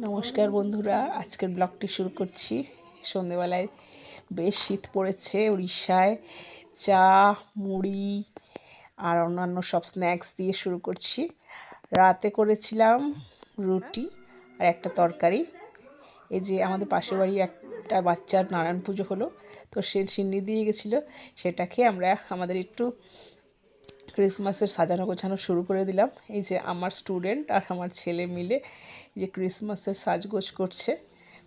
নমস্কার বন্ধুরা, আজকের ব্লগটি শুরু করছি। সন্ধেবেলায় বেশ শীত পড়েছে উড়িষ্যায়। চা, মুড়ি আর অন্যান্য সব স্ন্যাক্স দিয়ে শুরু করছি। রাতে করেছিলাম রুটি আর একটা তরকারি। এই যে আমাদের পাশের বাড়ি একটা বাচ্চার নারায়ণ পুজো হলো, তো সে সিন্নি দিয়ে গেছিলো। সেটাকে আমরা আমাদের একটু ক্রিসমাসের সাজানো গোছানো শুরু করে দিলাম। এই যে আমার স্টুডেন্ট আর আমার ছেলে মিলে যে ক্রিসমাসের সাজগোজ করছে।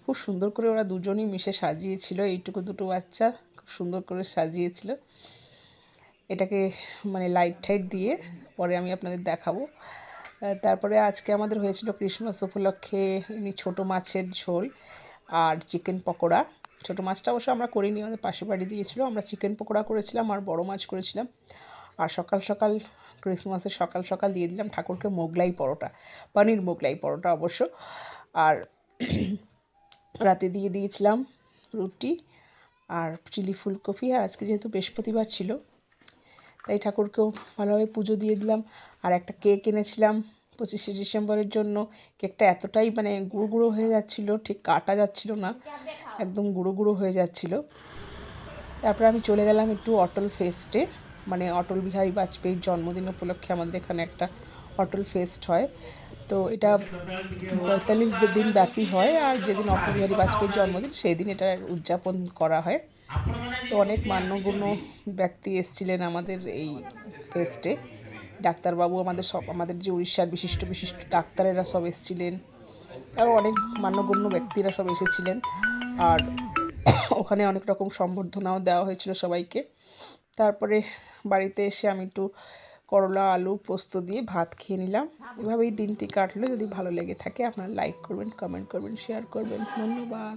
খুব সুন্দর করে ওরা দুজনই মিশে সাজিয়েছিল। এইটুকু দুটো বাচ্চা খুব সুন্দর করে সাজিয়েছিল এটাকে, মানে লাইট টাইট দিয়ে। পরে আমি আপনাদের দেখাবো। তারপরে আজকে আমাদের হয়েছিল ক্রিসমাস উপলক্ষে এমনি ছোটো মাছের ঝোল আর চিকেন পকোড়া। ছোটো মাছটা অবশ্য আমরা করিনি, আমাদের পাশের বাড়ি দিয়েছিল। আমরা চিকেন পকোড়া করেছিলাম আর বড় মাছ করেছিলাম। আর সকাল সকাল ক্রিসমাসের সকাল সকাল দিয়ে দিলাম ঠাকুরকে মোগলাই পরোটা, পনির মোগলাই পরোটা অবশ্য। আর রাতে দিয়ে দিয়েছিলাম রুটি আর চিলি ফুলকপি। আর আজকে যেহেতু বৃহস্পতিবার ছিল, তাই ঠাকুরকেও ভালোভাবে পুজো দিয়ে দিলাম। আর একটা কেক এনেছিলাম 25শে ডিসেম্বরের জন্য। কেকটা এতটাই মানে গুঁড়ো গুঁড়ো হয়ে যাচ্ছিলো, ঠিক কাটা যাচ্ছিল না, একদম গুঁড়ো গুঁড়ো হয়ে যাচ্ছিলো। তারপরে আমি চলে গেলাম একটু অটল ফেস্টে, মানে অটল বিহারী বাজপেয়ীর জন্মদিন উপলক্ষে আমাদের এখানে একটা অটল ফেস্ট হয়। তো এটা 45 দিন ব্যাপী হয়, আর যেদিন অটল বিহারী বাজপেয়ীর জন্মদিন সেই দিন এটা উদযাপন করা হয়। তো অনেক মান্যগণ্য ব্যক্তি এসেছিলেন আমাদের এই ফেস্টে। ডাক্তারবাবু আমাদের যে উড়িষ্যার বিশিষ্ট বিশিষ্ট ডাক্তারেরা সব এসেছিলেন, আরও অনেক মান্যগণ্য ব্যক্তিরা সব এসেছিলেন। আর ওখানে অনেক রকম সম্বর্ধনাও দেওয়া হয়েছিল সবাইকে। তারপরে বাড়িতে এসে আমি একটু করলা আলু পোস্ত দিয়ে ভাত খেয়ে নিলাম। এভাবেই দিনটি কাটলো। যদি ভালো লেগে থাকে আপনারা লাইক করবেন, কমেন্ট করবেন, শেয়ার করবেন। ধন্যবাদ।